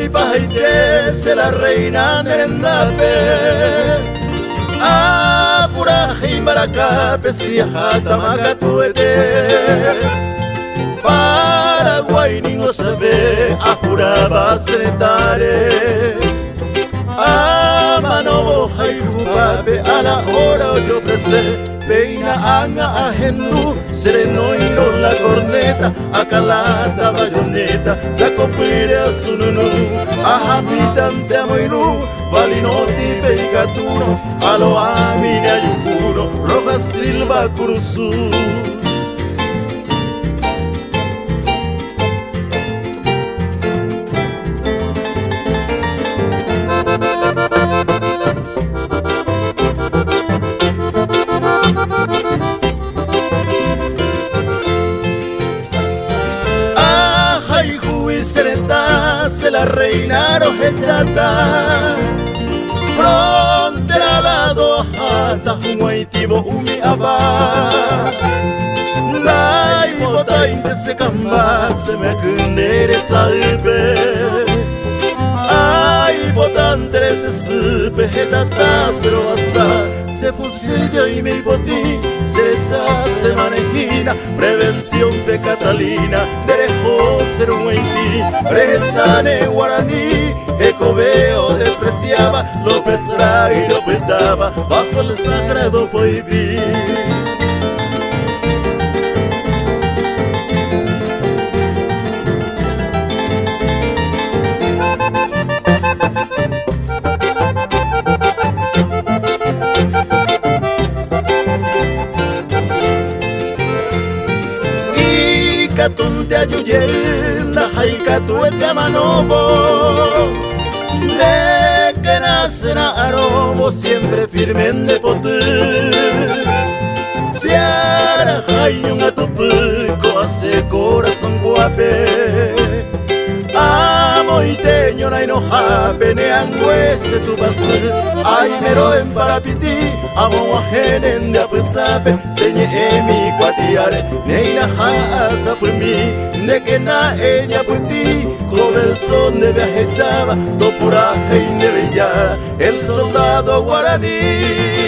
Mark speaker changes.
Speaker 1: Paite se la reina Nerendape Apura Jimbaracape si jata Macatuete Paraguay ningo sabe Apura Basenetare Amano Jaijupape a la hora de ofrecer Peina anga ajendu, sereno y no la corneta, acalata bayoneta, sacopire a sununu, ahabitante amoinu, valinoti peicatuno, alo amine ayucuno, roja silva curuzu. Se la reina rojechata Frontera lado hata Huaitibo umi aba Nai bota inte se kamba Se me kundere salve Ai botantere se supe Hetata sero asa Se fusilja y me hipoti se manejina, prevención de Catalina, derecho ser un haití, presane guaraní, ecoveo despreciaba, López Ray lo petaba, bajo el sagrado prohibir. Katunte ayuyenda haikatu ete manobo de que nace na aromo siempre firme en depote si ara hayun a tu pico hace corazón guape amo y teño na enoja peneanguese tu base ay mero en parapiti amo ajenen de apesape señe emi cuatiare neina hasa por mí de que na ella puti comenzó de viaje chava do pura y de bella el soldado guaraní